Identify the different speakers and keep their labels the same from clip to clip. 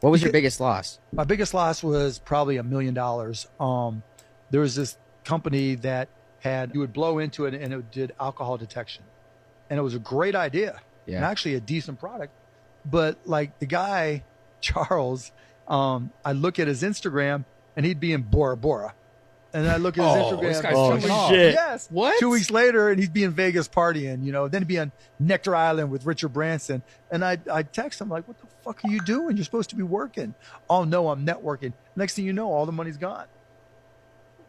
Speaker 1: What was your biggest loss?
Speaker 2: My biggest loss was probably $1 million. There was this company that had, you would blow into it and it did alcohol detection. And it was a great idea and
Speaker 1: Yeah.
Speaker 2: actually a decent product. But like the guy, Charles, I look at his Instagram and he'd be in Bora Bora. And I look at his
Speaker 1: Oh,
Speaker 2: Instagram.
Speaker 1: this guy's
Speaker 3: Oh,
Speaker 1: showing off.
Speaker 3: shit.
Speaker 2: Yes.
Speaker 1: What?
Speaker 2: 2 weeks later, and he'd be in Vegas partying, then he'd be on Nectar Island with Richard Branson. And I'd text him, like, what the fuck are you doing? You're supposed to be working. Oh, no, I'm networking. Next thing you know, all the money's gone.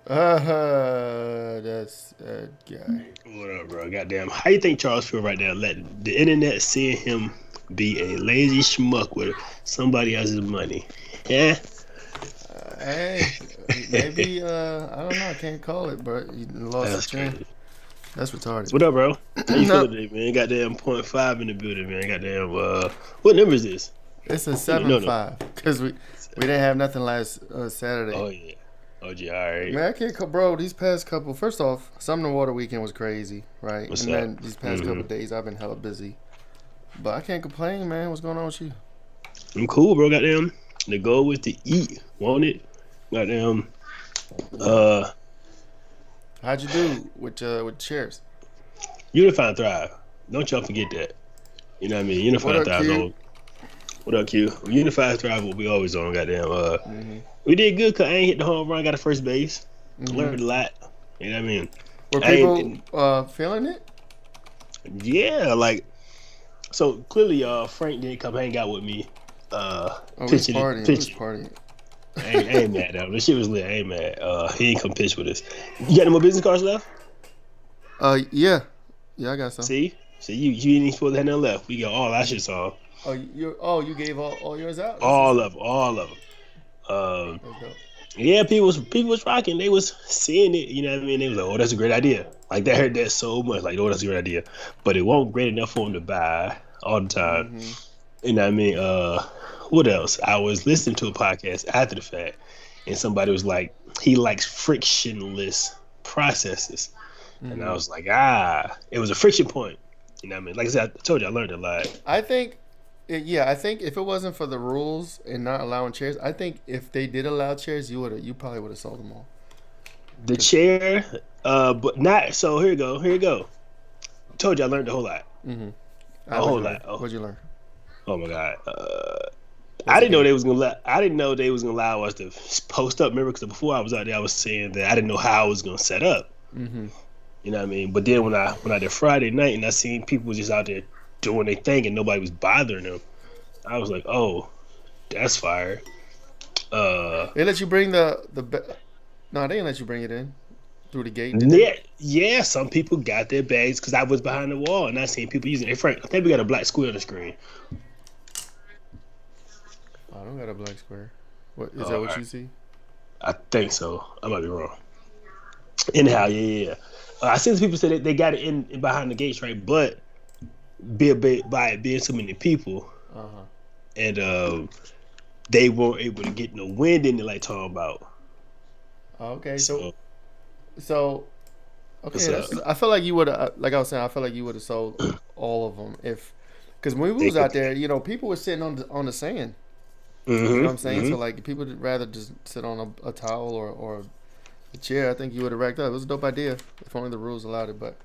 Speaker 3: That's that guy.
Speaker 4: What up, bro? Goddamn. How you think Charles feel right now? Let the internet seeing him be a lazy schmuck with somebody else's money. Yeah.
Speaker 3: Hey, maybe I don't know. I can't call it, but he lost
Speaker 4: That's
Speaker 3: his chance.
Speaker 4: crazy.
Speaker 3: That's retarded.
Speaker 4: What up, bro? How you
Speaker 3: No.
Speaker 4: feeling today, man? Goddamn .5 in the building, man. Goddamn. What number is this?
Speaker 3: It's a
Speaker 4: No.
Speaker 3: 7-5 because we didn't have nothing last Saturday.
Speaker 4: Oh yeah. Oh gee, all right.
Speaker 3: Man, I can't, bro. These past couple, first off, Sumner Water weekend was crazy, right?
Speaker 4: What's
Speaker 3: and
Speaker 4: up?
Speaker 3: then these past couple days, I've been hella busy, but I can't complain, man. What's going on with you?
Speaker 4: I'm cool, bro. Goddamn. The goal was to eat. Want it? Goddamn.
Speaker 3: How'd you do with chairs?
Speaker 4: Unify and Thrive. Don't y'all forget that. You know what I mean? Unify
Speaker 3: What
Speaker 4: and
Speaker 3: up,
Speaker 4: Thrive.
Speaker 3: Q?
Speaker 4: On. What up, Q? Unify and Thrive will be always on. Goddamn. We did good because I ain't hit the home run. Got a first base. Learned a lot. You know what I mean?
Speaker 3: Were
Speaker 4: I ain't-
Speaker 3: people feeling it?
Speaker 4: Yeah, like so clearly Frank didn't come hang out with me.
Speaker 3: Oh, we was partying. We was partying.
Speaker 4: I ain't mad though. This shit was lit. I ain't mad. He ain't come pitch with us. You got any more business cards left?
Speaker 3: Yeah, I got some.
Speaker 4: See, you ain't even supposed to have nothing left. We got all our shit on.
Speaker 3: You gave all yours out.
Speaker 4: All of them.
Speaker 3: That's dope.
Speaker 4: Yeah, people was rocking. They was seeing it. You know what I mean? They was like, "Oh, that's a great idea." Like they heard that so much. Like, "Oh, that's a great idea," but it wasn't great enough for them to buy all the time. You know what I mean? What else? I was listening to a podcast after the fact, and somebody was like, he likes frictionless processes, and I was like, it was a friction point. You know what I mean? Like I said, I told you I learned a lot.
Speaker 3: I think if it wasn't for the rules and not allowing chairs, I think if they did allow chairs, you probably would have sold them all.
Speaker 4: The chair, but not. So here you go. Told you I learned a whole lot. A whole lot.
Speaker 3: What'd you learn?
Speaker 4: Oh my god. I didn't know they was gonna allow us to post up. Remember, because before I was out there, I was saying that I didn't know how I was gonna set up. You know what I mean? But then when I did Friday night and I seen people just out there doing their thing and nobody was bothering them, I was like, oh, that's fire.
Speaker 3: They let you bring no, they didn't let you bring it in through the gate.
Speaker 4: Yeah. Some people got their bags because I was behind the wall and I seen people using it. Hey, Frank, I think we got a black square on the screen.
Speaker 3: I don't got a black square. What is that? What
Speaker 4: alright.
Speaker 3: you see?
Speaker 4: I think so. I might be wrong. Anyhow, yeah. I seen people say that they got it in behind the gates, right? But by it being so many people, and they weren't able to get no wind in it, like talking about.
Speaker 3: Okay,
Speaker 4: So
Speaker 3: so okay. I feel like you would have, like I was saying, I feel like you would have sold all of them because when we was out there, people were sitting on the sand. You know what I'm saying? So like people would rather just sit on a towel or a chair. I think you would have racked up. It was a dope idea if only the rules allowed it. But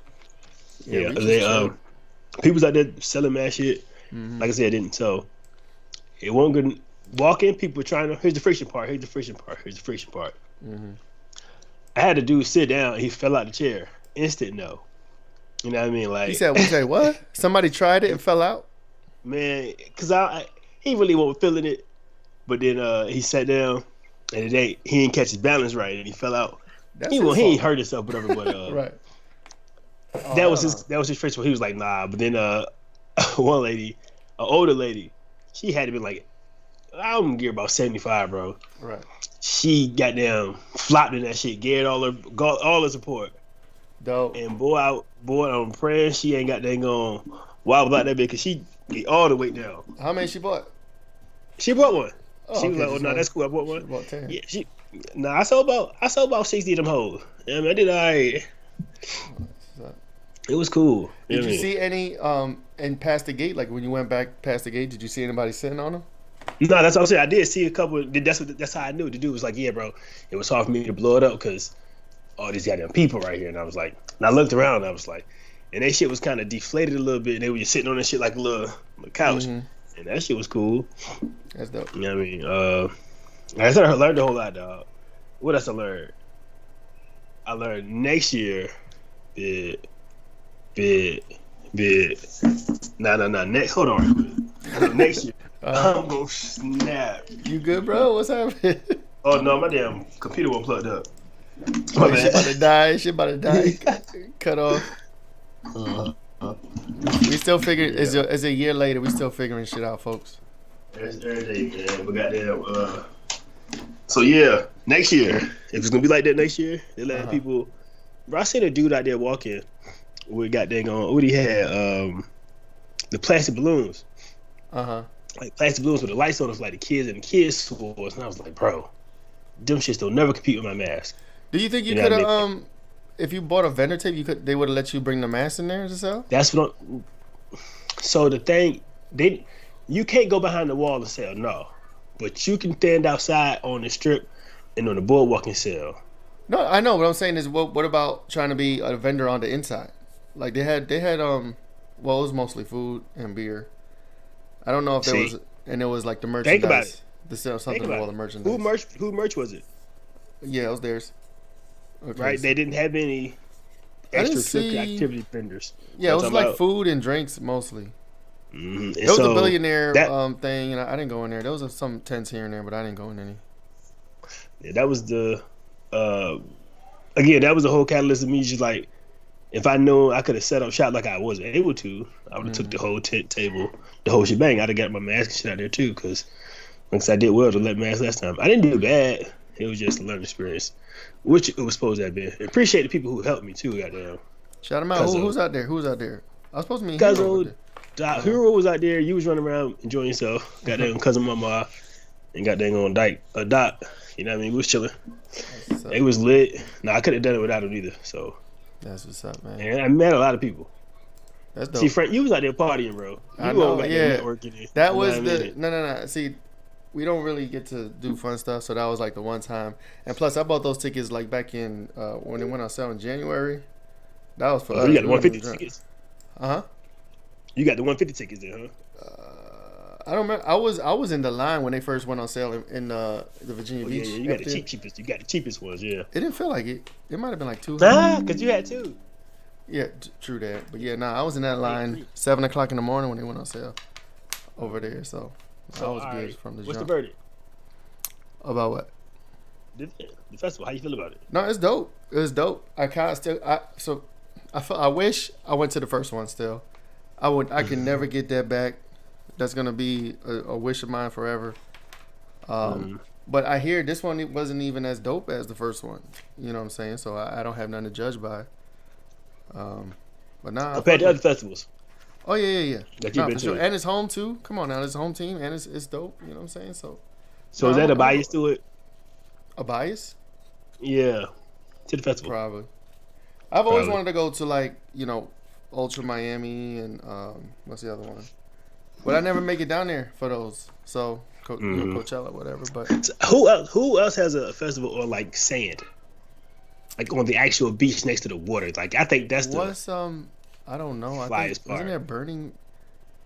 Speaker 4: yeah,
Speaker 3: we
Speaker 4: they
Speaker 3: just
Speaker 4: people's out there selling mad shit. Like I said, I didn't. So it wasn't good. Walking, people were trying to. Here's the friction part. I had a dude sit down and he fell out the chair. Instant no. You know what I mean? Like
Speaker 3: he said, what? Somebody tried it and fell out?
Speaker 4: Man, because he really wasn't feeling it. But then he sat down and he didn't catch his balance right and he fell out. He ain't hurt himself, whatever. But
Speaker 3: Right.
Speaker 4: that was his first one. He was like, nah. But then one lady, an older lady, she had to be like, I'm gear about 75, bro.
Speaker 3: Right.
Speaker 4: She got down, flopped in that shit, gave all her support.
Speaker 3: Dope.
Speaker 4: And boy, I'm praying she ain't got that going wobble like that bitch because she get all the weight down.
Speaker 3: How many she bought?
Speaker 4: She bought one.
Speaker 3: Oh,
Speaker 4: She was
Speaker 3: okay,
Speaker 4: like, oh no, that's cool. I bought one.
Speaker 3: She bought 10.
Speaker 4: Yeah, I sold about 60 of them hoes. Yeah, I mean, I did all right. It was cool.
Speaker 3: Did you see any and past the gate? Like when you went back past the gate, did you see anybody sitting on them?
Speaker 4: No, that's what I'm saying. I did see a couple. That's how I knew the dude was like, yeah, bro. It was hard for me to blow it up because all these goddamn people right here, and I was like, and I looked around, and I was like, and that shit was kind of deflated a little bit, and they were just sitting on that shit like a little couch, and that shit was cool.
Speaker 3: That's dope.
Speaker 4: You know what I mean? Like I said, I learned a whole lot, dog. What else I learned? I learned next year, bid. Nah. Hold on. Next year, I'm gonna snap.
Speaker 3: You good, bro? What's happening?
Speaker 4: Oh no, my damn computer won't plugged up.
Speaker 3: Oh, shit about to die. Cut off. We still figuring. It's a year later. We still figuring shit out, folks.
Speaker 4: Every day, man. We got that. So yeah, next year, if it's gonna be like that next year, they let people. Bro, I seen a dude out there walking with goddamn on. What he had? The plastic balloons. Like plastic balloons with the lights on us, like the kids and the kids stores. And I was like, bro, them shits don't never compete with my mask.
Speaker 3: Do you think you could have, if you bought a vendor tape, they would have let you bring the mask in there to sell?
Speaker 4: That's what. So the thing, you can't go behind the wall and sell, no, but you can stand outside on the strip and on the boardwalk and sell.
Speaker 3: No, I know. What I'm saying is, what about trying to be a vendor on the inside? Like they had well, it was mostly food and beer. I don't know if there was, and it was like the merchandise.
Speaker 4: Think about it.
Speaker 3: To sell something with all the merchandise.
Speaker 4: Who merch was it?
Speaker 3: Yeah, it was theirs. Okay,
Speaker 4: right,
Speaker 3: so
Speaker 4: they didn't have any extra activity vendors.
Speaker 3: Yeah, it was like food and drinks mostly.
Speaker 4: Mm-hmm.
Speaker 3: It was a billionaire thing, and I didn't go in there. There was some tents here and there, but I didn't go in any.
Speaker 4: Yeah, that was the again, that was the whole catalyst of me just like, if I knew I could have set up shop like I was able to, I would have took the whole tent table, the whole shebang. I'd have got my mask and shit out there too, because once I did well to let mask last time. I didn't do bad. It was just a learning experience, which it was supposed to have been. Appreciate the people who helped me too, goddamn.
Speaker 3: Shout them out. Who's out there? Who's out there? I was supposed to meet
Speaker 4: Hero. Hero was out there. You was running around enjoying yourself. Goddamn cousin Mama and goddamn on Dot. You know what I mean? We was chilling. It was lit. No, I couldn't have done it without him either. So
Speaker 3: that's what's up, man.
Speaker 4: And I met a lot of people.
Speaker 3: That's dope.
Speaker 4: See, Frank, you was out there partying, bro.
Speaker 3: I know. Yeah. That was the no. See, we don't really get to do fun stuff, so that was like the one time. And plus, I bought those tickets like back in when it went on sale in January. That was for us.
Speaker 4: You got the 150 tickets. You got the 150 tickets there, huh?
Speaker 3: I don't remember. I was in the line when they first went on sale in the Virginia Beach.
Speaker 4: Yeah, you got the cheapest. You got the cheapest ones, yeah.
Speaker 3: It didn't feel like it. It might have been like $200.
Speaker 4: Nah, cause you had two.
Speaker 3: Yeah, true that. But yeah, I was in that line 7:00 in the morning when they went on sale over there. So I was good from the jump.
Speaker 4: What's the verdict?
Speaker 3: About what?
Speaker 4: The festival. How you feel about it?
Speaker 3: No, it's dope. It was dope. I wish I went to the first one still. I can never get that back. That's gonna be a wish of mine forever. But I hear this one wasn't even as dope as the first one. You know what I'm saying? So I don't have nothing to judge by. But nah.
Speaker 4: Compared to other festivals.
Speaker 3: Oh yeah.
Speaker 4: That you've been
Speaker 3: for
Speaker 4: to.
Speaker 3: sure. And it's home too. Come on now, it's a home team and it's dope. You know what I'm saying? So
Speaker 4: is that a bias to it?
Speaker 3: A bias?
Speaker 4: Yeah. To the festival.
Speaker 3: Probably. I've always wanted to go to Ultra Miami and what's the other one? But I never make it down there for those. So Coachella, whatever. But
Speaker 4: so who else has a festival on like sand, like on the actual beach next to the water? Like I think that's
Speaker 3: I don't know. I think, isn't there Burning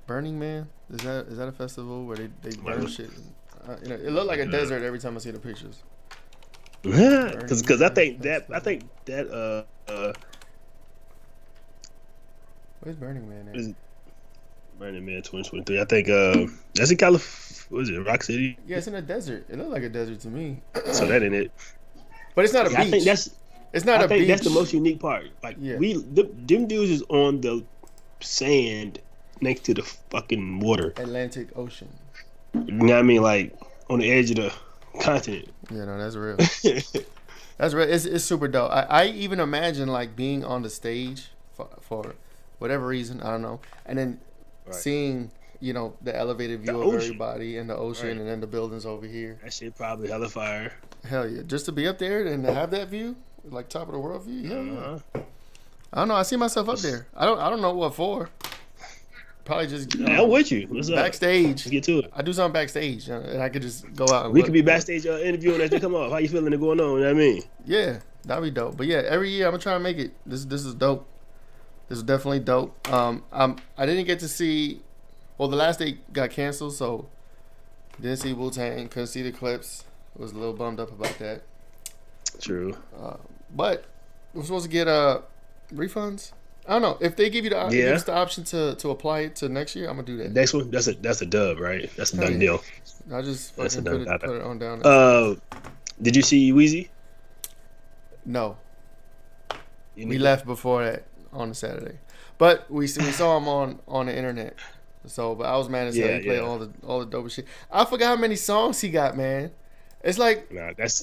Speaker 3: Man? Is that a festival where they burn shit? It looked like a desert every time I see the pictures.
Speaker 4: Because I think that
Speaker 3: where's Burning Man at?
Speaker 4: Burning Man 2023. I think that's in California. What is it? Rock City?
Speaker 3: Yeah, it's in a desert. It looked like a desert to me.
Speaker 4: So that ain't it.
Speaker 3: But it's not a beach.
Speaker 4: I think
Speaker 3: it's not a beach.
Speaker 4: That's the most unique part. Like them dudes is on the sand next to the fucking water.
Speaker 3: Atlantic Ocean.
Speaker 4: You know what I mean? Like on the edge of the continent.
Speaker 3: Yeah, no, that's real. That's real. It's super dope. I even imagine like being on the stage for whatever reason, I don't know, and then seeing the elevated view of everybody and the ocean and then the buildings over here.
Speaker 4: That shit probably hella fire.
Speaker 3: Hell yeah, just to be up there and to have that view, like top of the world view. Yeah. I don't know. I see myself up there. I don't know what for. Probably just
Speaker 4: I'm with you. What's up?
Speaker 3: backstage.
Speaker 4: Let's get to it.
Speaker 3: I do something backstage, and I could just go out. And
Speaker 4: We
Speaker 3: look.
Speaker 4: could be backstage interviewing as they come off. How you feeling? Going on? You know what I mean?
Speaker 3: Yeah, that'd be dope. But yeah, every year I'm gonna try to make it. This is dope. This is definitely dope. I didn't get to see. Well, the last day got canceled, so didn't see Wu-Tang. Couldn't see the clips. Was a little bummed up about that.
Speaker 4: True.
Speaker 3: But we're supposed to get refunds. I don't know if they give you give us the option to apply it to next year. I'm gonna do that.
Speaker 4: Next one, that's a dub, right? That's a done deal.
Speaker 3: I just fucking put it on down.
Speaker 4: Did you see Weezy?
Speaker 3: No. We left before that on a Saturday, but we saw him on the internet. So, but I was mad as hell. He played all the dope shit. I forgot how many songs he got, man. It's like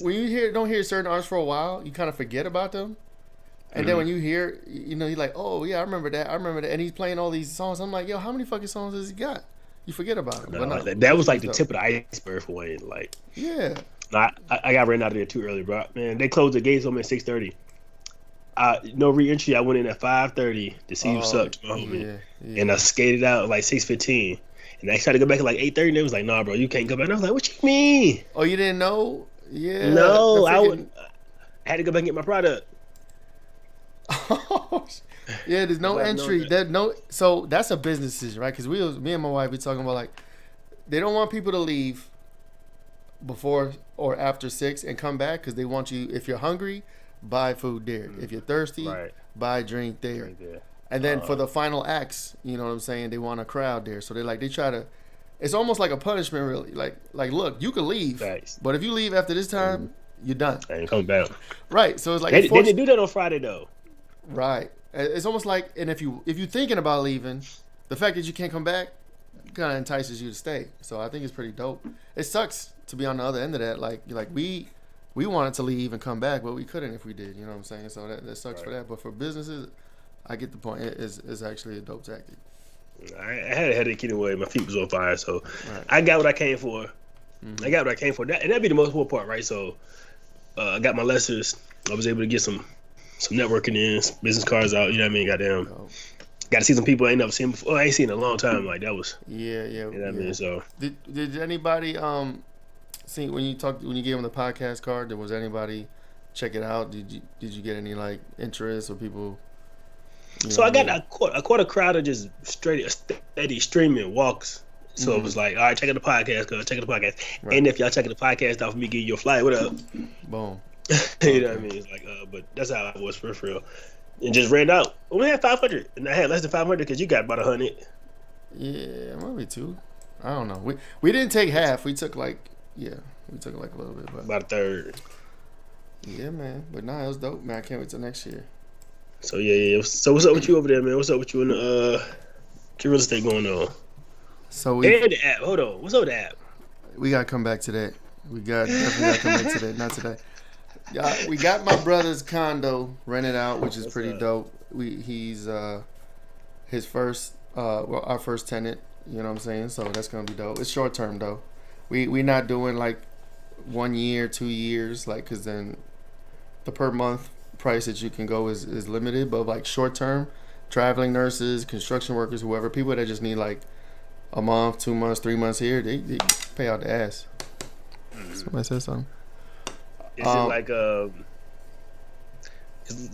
Speaker 3: when you don't hear certain artists for a while, you kind of forget about them. And then when you hear, you're like, oh yeah, I remember that. And he's playing all these songs. I'm like, yo, how many fucking songs has he got? You forget about him.
Speaker 4: No, that was like the tip of the iceberg for Wayne. Like,
Speaker 3: yeah.
Speaker 4: I got ran out of there too early, bro. Man, they closed the gates on me at 6:30. No re-entry. I went in at 5:30 to see who sucked, my homie. Yeah. And I skated out at like 6:15. And I tried to go back at like 8:30. And they was like, nah, bro, you can't go back. And I was like, what you mean?
Speaker 3: Oh, you didn't know? Yeah.
Speaker 4: No, I had to go back and get my product.
Speaker 3: Yeah, there's no entry. So that's a business decision, right? Because me and my wife, we talking about like they don't want people to leave before or after 6 and come back because they want you. If you're hungry, buy food there. If you're thirsty, buy drink there. And then for the final acts, you know what I'm saying? They want a crowd there, so they try to. It's almost like a punishment, really. Like look, you can leave, but if you leave after this time, you're done.
Speaker 4: I ain't coming back.
Speaker 3: Right. So it's like
Speaker 4: they didn't do that on Friday though.
Speaker 3: Right. It's almost like, and if you're thinking about leaving, the fact that you can't come back kind of entices you to stay. So I think it's pretty dope. It sucks to be on the other end of that. Like we wanted to leave and come back, but we couldn't if we did. You know what I'm saying? So that sucks for that. But for businesses, I get the point. It's actually a dope tactic.
Speaker 4: I had a headache anyway. My feet was on fire, so I got what I came for. I got what I came for. And that'd be the most important part, right? So I got my lessons. I was able to get some networking in, some business cards out. You know what I mean? Goddamn. Got to see some people I ain't never seen before. I ain't seen in a long time. Like that was.
Speaker 3: Yeah.
Speaker 4: You know what I mean? So
Speaker 3: did anybody see when you gave them the podcast card? Was anybody check it out? Did you get any like interest or people?
Speaker 4: So I caught a crowd of just steady streaming walks. So it was like, all right, check out the podcast, cuz check out the podcast. Right. And if y'all checking the podcast out for me, give you a flyer. What up?
Speaker 3: Boom.
Speaker 4: You know what I mean? It's like, but that's how it was for real. And just ran out. We had 500, and I had less than 500 because you got about 100.
Speaker 3: Yeah, maybe 2. I don't know. We didn't take half. We took like a little bit, but
Speaker 4: about a third.
Speaker 3: Yeah, man. But nah, it was dope, man. I can't wait till next year.
Speaker 4: So yeah. So what's up with you over there, man? What's up with you in the real estate going on?
Speaker 3: So
Speaker 4: and the app. Hold on. What's up with the app?
Speaker 3: We gotta come back to that. We definitely gotta come back to that. Not today. We got my brother's condo rented out, which is pretty dope. He's his first our first tenant. You know what I'm saying? So that's gonna be dope. It's short term though. We not doing like 1 year, 2 years, like because then the per month price that you can go is limited. But like short term, traveling nurses, construction workers, whoever, people that just need like a month, 2 months, 3 months here, they pay out the ass. Somebody said something.
Speaker 4: Is it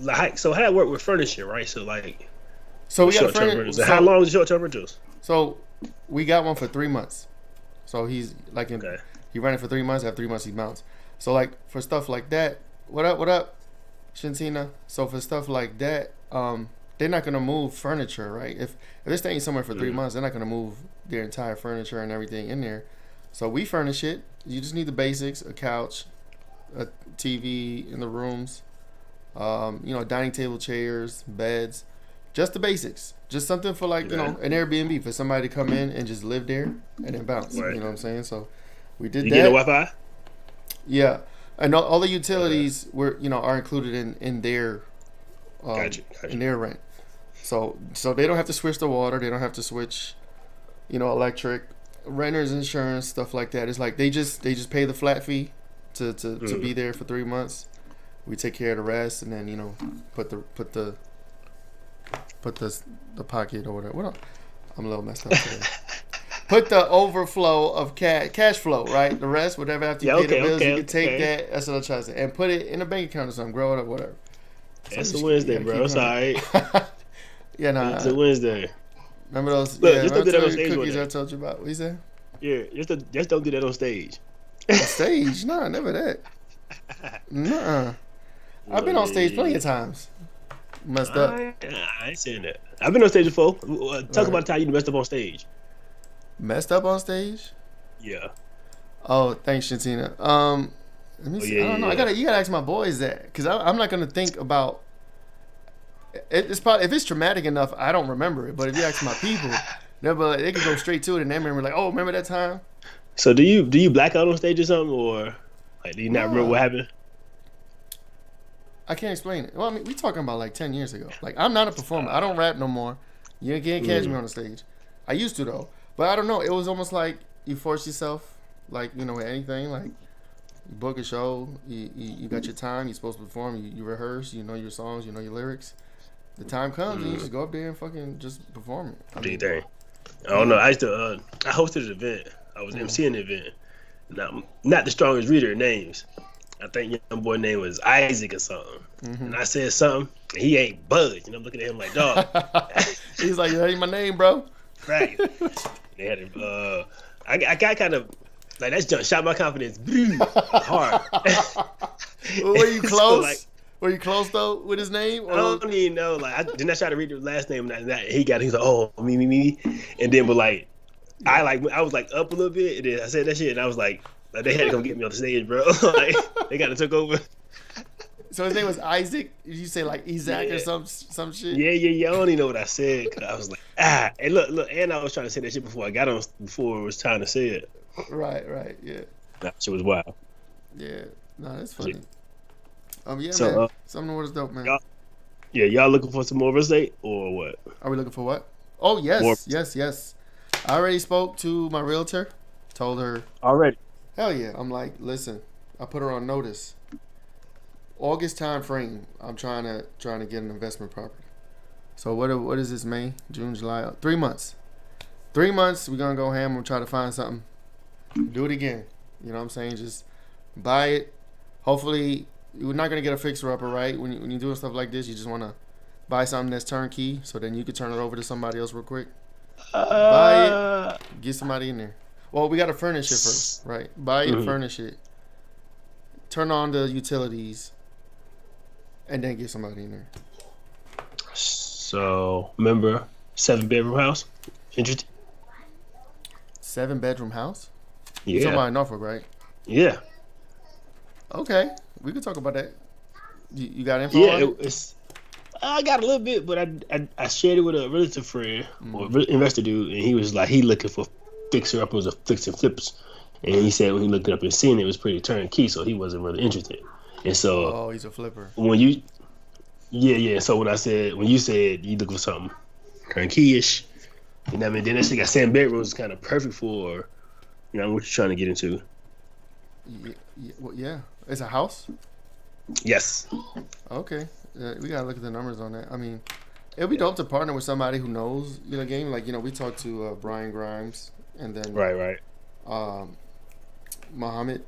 Speaker 4: like so how it work with furnishing, right? So like
Speaker 3: we got
Speaker 4: short-term rentals. How long is short-term rentals?
Speaker 3: So we got one for 3 months. So he's like he ran it for 3 months. After 3 months he mounts. So like for stuff like that, what up, Shantina? So for stuff like that, they're not gonna move furniture, right? If they're staying somewhere for 3 months, they're not gonna move their entire furniture and everything in there. So we furnish it. You just need the basics: a couch, a TV in the rooms, dining table, chairs, beds, just the basics. Just something for like an Airbnb for somebody to come in and just live there and then bounce. Right. You know what I'm saying? So we did that.
Speaker 4: You get a Wi-Fi?
Speaker 3: Yeah, and all the utilities are included in their
Speaker 4: gotcha.
Speaker 3: in their rent. So they don't have to switch the water. They don't have to switch, electric, renters insurance, stuff like that. It's like they just pay the flat fee to be there for 3 months. We take care of the rest, and then put the pocket or whatever. I'm a little messed up today. Put the overflow of cash flow, right? The rest, whatever after you pay the bills, you can take that. That's what I'm trying to say, and put it in a bank account or something. Grow it up, whatever. So
Speaker 4: it's a Wednesday, bro. It's all right.
Speaker 3: Yeah, nah.
Speaker 4: It's a Wednesday.
Speaker 3: Remember those?
Speaker 4: Look,
Speaker 3: yeah,
Speaker 4: just don't do that on stage
Speaker 3: cookies I told you about. What you say?
Speaker 4: Yeah, just don't do that on stage.
Speaker 3: On stage? Nah, never that. Nuh-uh. I've been on stage plenty of times. Messed up.
Speaker 4: I ain't saying that. I've been on stage before. Talk about the time you messed up on stage.
Speaker 3: Messed up on stage?
Speaker 4: Yeah.
Speaker 3: Oh, thanks, Shantina. Let me see. I don't know. You gotta ask my boys that, because I'm not gonna think about. It's probably, if it's traumatic enough, I don't remember it. But if you ask my people, they can go straight to it and they remember, like, oh, remember that time?
Speaker 4: So do you black out on stage or something, or like do you not remember what happened?
Speaker 3: I can't explain it. Well, I mean, we talking about like 10 years ago. Like, I'm not a performer. I don't rap no more. You can't catch me on the stage. I used to though, but I don't know. It was almost like you force yourself, like, you know, anything. Like, you book a show, you got your time. You're supposed to perform. You rehearse. You know your songs. You know your lyrics. The time comes and you just go up there and fucking just perform it. I mean,
Speaker 4: I don't know. I used to. I hosted an event. I was emceeing the event. Not the strongest reader of names. I think young boy name was Isaac or something. And I said something, and he ain't budged. And I'm looking at him like, dog.
Speaker 3: He's like, that ain't my name, bro.
Speaker 4: Right. They had I got kind of like that jump shot my confidence hard.
Speaker 3: Were you close?
Speaker 4: So, like,
Speaker 3: were you close though with his name? Or?
Speaker 4: I don't even know. Like, I didn't try to read the last name. And he's like, oh, me, and then but like, I was like up a little bit, and then I said that shit, and I was like they had to come get me on the stage, bro. Like, they got to took over.
Speaker 3: So his name was Isaac. Did you say like Isaac or some shit?
Speaker 4: Yeah. I don't even know what I said, cause I was like, and look, and I was trying to say that shit before I got on, before it was time to say it.
Speaker 3: Right, yeah.
Speaker 4: That shit was wild.
Speaker 3: Yeah, no, that's funny. Yeah,
Speaker 4: so,
Speaker 3: man. Something was dope, man.
Speaker 4: Y'all looking for some more real estate or what?
Speaker 3: Are we looking for what? Oh, yes. I already spoke to my realtor. Told her
Speaker 4: already.
Speaker 3: Hell yeah. I'm like, listen, I put her on notice. August time frame, I'm trying to get an investment property. So what is this, May, June, July? 3 months. 3 months, we're gonna go ham. We'll try to find something. Do it again. You know what I'm saying? Just buy it. Hopefully, you're not gonna get a fixer upper, right? When you're doing stuff like this, you just wanna buy something that's turnkey, so then you can turn it over to somebody else real quick. Buy it, get somebody in there. Well, we gotta furnish it first, right? Buy it, furnish it, turn on the utilities, and then get somebody in there.
Speaker 4: So, remember, 7-bedroom house? Interesting.
Speaker 3: 7-bedroom house?
Speaker 4: Yeah.
Speaker 3: You're talking about in Norfolk, right?
Speaker 4: Yeah.
Speaker 3: Okay, we could talk about that. You got info on it?
Speaker 4: I got a little bit, but I shared it with a relative friend or investor dude, and he was like, he looking for fixer up. It was a fix and flips, and he said when he looked it up and seen it, it was pretty turnkey, so he wasn't really interested. And so,
Speaker 3: he's a flipper.
Speaker 4: When you, So when you said you looking for something turnkey-ish, you know what I mean? Then that shit got 7 bedrooms, kind of perfect for, you know, what you're trying to get into.
Speaker 3: Yeah. It's a house?
Speaker 4: Yes.
Speaker 3: Okay. We gotta look at the numbers on that. I mean, it'd be dope to partner with somebody who knows the game. Like, we talked to Brian Grimes, and then
Speaker 4: right.
Speaker 3: Muhammad.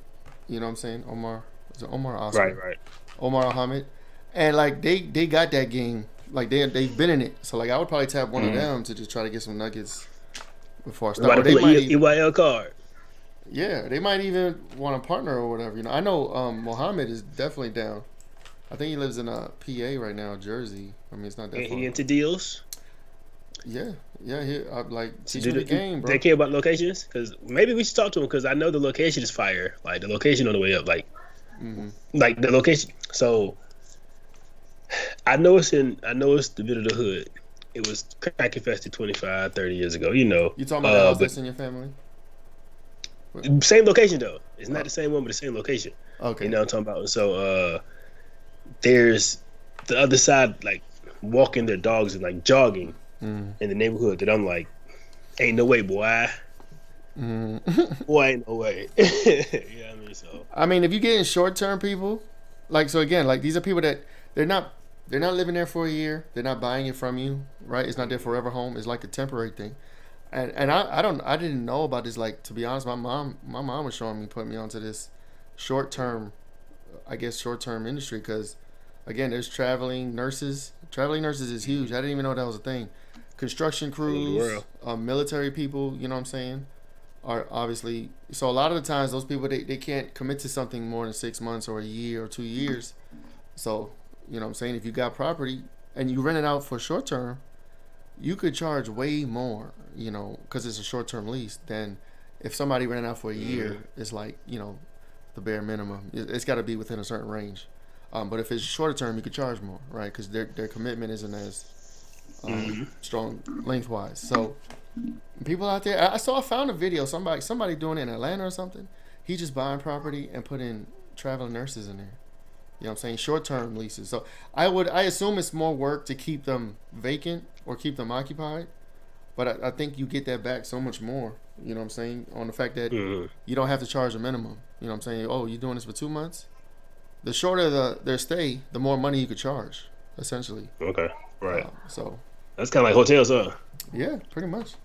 Speaker 3: You know what I'm saying? Omar. Is it Omar Oscar?
Speaker 4: Right.
Speaker 3: Omar Muhammad. And like they got that game. Like they've been in it. So like I would probably tap one of them to just try to get some nuggets before I start.
Speaker 4: They might even, EYL card.
Speaker 3: Yeah, they might even want to partner or whatever. I know Muhammad is definitely down. I think he lives in PA right now, Jersey. I mean, it's not that far.
Speaker 4: He into deals?
Speaker 3: Yeah. He like teach him the game, bro.
Speaker 4: They care about locations? Because maybe we should talk to him, because I know the location is fire. Like the location on the way up, like the location. So I know it's the bit of the hood. It was crack infested 25, 30 years ago. You know.
Speaker 3: You talking about the house that's in your family?
Speaker 4: Same location though. It's not the same one, but the same location.
Speaker 3: Okay.
Speaker 4: You know what I'm talking about? So there's the other side, like walking their dogs and like jogging in the neighborhood, that I'm like, ain't no way, boy. Boy, ain't no way. You know what I mean? So
Speaker 3: I mean, if you're getting short term people, like, so again, like these are people that they're not They're not living there for a year. They're not buying it from you, right? It's not their forever home. It's like a temporary thing. And I didn't know about this. Like, to be honest, my mom was showing me, putting me onto this short term industry, because again, there's traveling nurses. Traveling nurses is huge. I didn't even know that was a thing. Construction crews, military people. You know what I'm saying? Are obviously, so a lot of the times those people, they can't commit to something more than 6 months or a year or 2 years. So, you know what I'm saying, if you got property and you rent it out for short term, you could charge way more, you know, because it's a short term lease, than if somebody rented out for a year. It's like, you know, the bare minimum. It's got to be within a certain range. But if it's shorter term, you could charge more, right? Because their commitment isn't as strong lengthwise. So people out there, I found a video, somebody doing it in Atlanta or something. He just buying property and putting traveling nurses in there. You know what I'm saying? Short-term leases. So I assume it's more work to keep them vacant or keep them occupied. But I think you get that back so much more, you know what I'm saying, on the fact that you don't have to charge a minimum. You know what I'm saying? Oh, you're doing this for 2 months? The shorter their stay, the more money you could charge, essentially.
Speaker 4: Okay, right.
Speaker 3: So
Speaker 4: that's kind of like hotels, huh?
Speaker 3: Yeah, pretty much.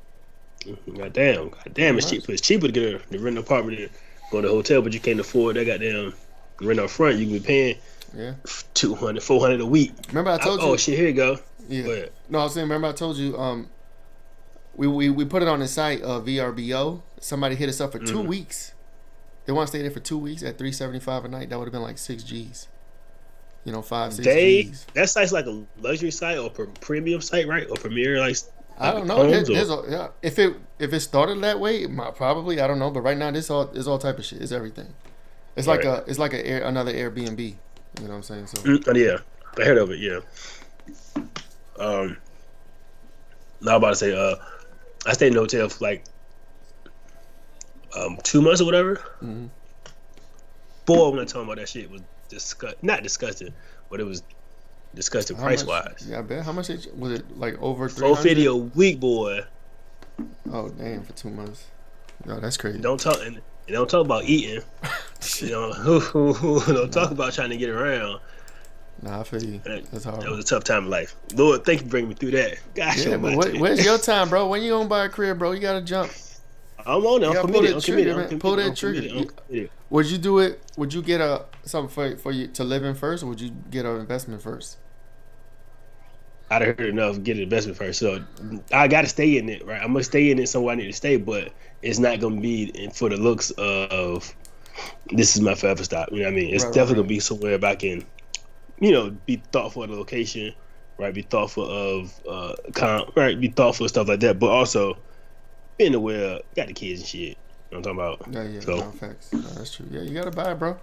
Speaker 4: God damn, it's cheap. It's cheaper to rent an apartment than go to a hotel, but you can't afford that goddamn rent up front. You can be paying $200, $400 a week.
Speaker 3: Remember I told you?
Speaker 4: Oh shit, here you go.
Speaker 3: Yeah. No, I was saying. Remember I told you? We put it on the site of VRBO. Somebody hit us up for 2 weeks. They want to stay there for 2 weeks at $375 a night. That would have been like 6 G's. You know, 5, 6 G's.
Speaker 4: That site's like a luxury site or premium site, right? Or premier, like
Speaker 3: I don't know. If it started that way, probably, I don't know. But right now, it's all type of shit. It's everything. It's like another Airbnb. You know what I'm saying? So
Speaker 4: yeah, I heard of it. Yeah. Now I'm about to say, I stayed in a hotel for like 2 months or whatever. Boy, when I told about that shit was not disgusting, but it was disgusting price wise.
Speaker 3: Yeah, I bet. How much was it? Like over
Speaker 4: $450 a week, boy.
Speaker 3: Oh damn, for 2 months. No, that's crazy.
Speaker 4: Don't talk about eating. You know, don't talk about trying to get around.
Speaker 3: Nah, I feel you. That's hard.
Speaker 4: That was a tough time in life. Lord, thank you for bringing me through that. Gosh,
Speaker 3: yeah, but where's your time, bro? When you gonna buy a crib, bro? You gotta jump.
Speaker 4: I'm on it.
Speaker 3: Pull that trigger. Would you do it? Would you get something for you to live in first, or would you get an investment first?
Speaker 4: I'd heard enough. Get an investment first. So I got to stay in it, right? I'm gonna stay in it somewhere I need to stay, but it's not gonna be for the looks of this is my forever stop. You know what I mean? It's definitely gonna be somewhere if I can, you know, be thoughtful of the location, right? Be thoughtful of right? Be thoughtful of stuff like that, but also being aware, got the kids and shit. You know what I'm talking
Speaker 3: about? Yeah,
Speaker 4: so,
Speaker 3: no, facts. No, that's true. Yeah, you gotta buy it, bro.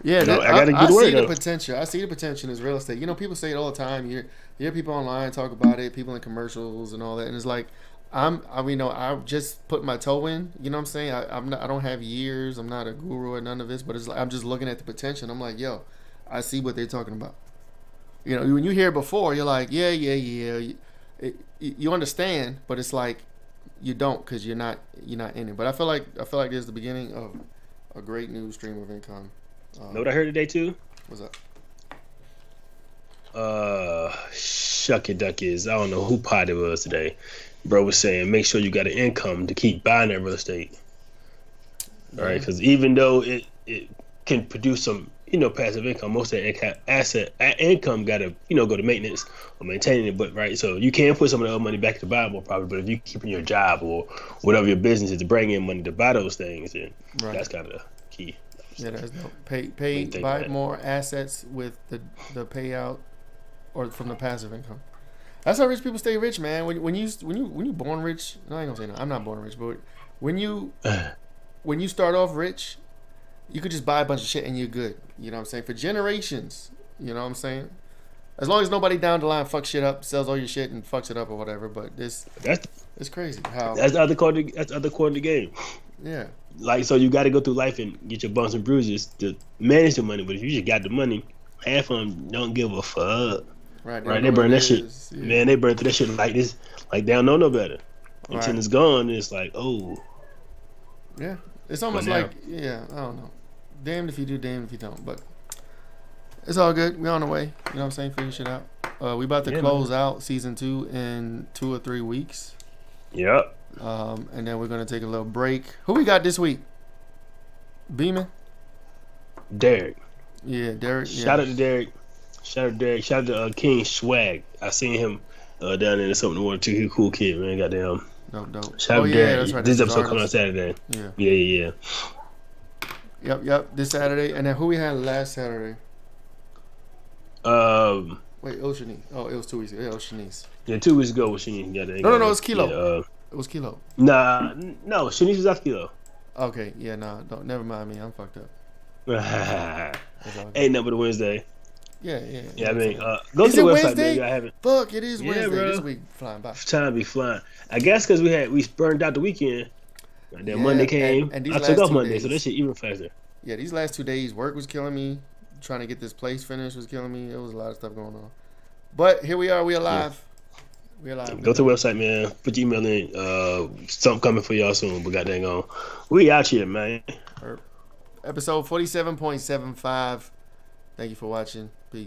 Speaker 3: Yeah,
Speaker 4: I
Speaker 3: see the potential. I see the potential in real estate. You know, people say it all the time. You hear people online talk about it, people in commercials and all that, and it's like, I just put my toe in. You know what I'm saying? I don't have years. I'm not a guru or none of this, but it's like, I'm just looking at the potential. I'm like, yo, I see what they're talking about. You know, when you hear it before, you're like, yeah. You understand, but it's like you don't, because you're not in it. But I feel like this is the beginning of a great new stream of income.
Speaker 4: Know what I heard today too?
Speaker 3: What's up?
Speaker 4: Shucky duckies. I don't know who pot it was today. Bro was saying make sure you got an income to keep buying that real estate. All right, because even though it can produce some, you know, passive income, most of that income got to, you know, go to maintenance or maintaining it. But right, so you can put some of the other money back to buy more property. But if you keeping your job or whatever your business is to bring in money to buy those things, then that's kind of the key.
Speaker 3: Yeah, that's dope. Buy more assets with the payout or from the passive income. That's how rich people stay rich, man. When you born rich, no, I ain't gonna say no. I'm not born rich, but when you start off rich, you could just buy a bunch of shit and you're good. You know what I'm saying? For generations, you know what I'm saying? As long as nobody down the line fucks shit up, sells all your shit and fucks it up or whatever. But it's crazy how
Speaker 4: that's the other core of the game.
Speaker 3: Yeah.
Speaker 4: Like, so you got to go through life and get your bumps and bruises to manage the money. But if you just got the money, half of them don't give a fuck. Right, they burn that shit. Yeah. Man, they burn through that shit like this, like they don't know no better. Until it's gone, it's like, oh.
Speaker 3: Yeah, it's almost like, I don't know. Damned if you do, damned if you don't. But It's all good. We're on the way. You know what I'm saying? Figure shit out. We about to close out season 2 in 2 or 3 weeks.
Speaker 4: Yep.
Speaker 3: And then we're gonna take a little break. Who we got this week? Beeman?
Speaker 4: Derek.
Speaker 3: Yeah, Derek.
Speaker 4: Shout out to Derek. Shout out to King Swag. I seen him down there in something water too. He a cool kid, man. Goddamn.
Speaker 3: Dope.
Speaker 4: Shout out to Derek.
Speaker 3: That's right.
Speaker 4: This episode coming on Saturday. Yeah.
Speaker 3: Yep. This Saturday. And then who we had last Saturday? Wait, it was Shanice. Oh, it was 2 weeks ago. Yeah, it was Shanice.
Speaker 4: Yeah, 2 weeks ago was Shanice.
Speaker 3: No, it was Kilo.
Speaker 4: Yeah,
Speaker 3: it was Kilo.
Speaker 4: Nah, no, Shanice was after Kilo.
Speaker 3: Okay, yeah, nah, don't never mind me. I'm fucked up.
Speaker 4: Ain't nothing but a Wednesday.
Speaker 3: Yeah.
Speaker 4: I mean, go to the website, man. I haven't.
Speaker 3: Fuck, it is Wednesday.
Speaker 4: Bro.
Speaker 3: This week flying by.
Speaker 4: Time be flying. I guess because we burned out the weekend. And then Monday came.
Speaker 3: And
Speaker 4: I took off Monday, so that shit even faster.
Speaker 3: Yeah, these last 2 days, work was killing me. Trying to get this place finished was killing me. It was a lot of stuff going on. But here we are. We alive. We alive.
Speaker 4: Go to the website, man. Put your email in. Something coming for y'all soon. But goddamn on. We out here, man.
Speaker 3: Episode 47.75. Thank you for watching. Peace.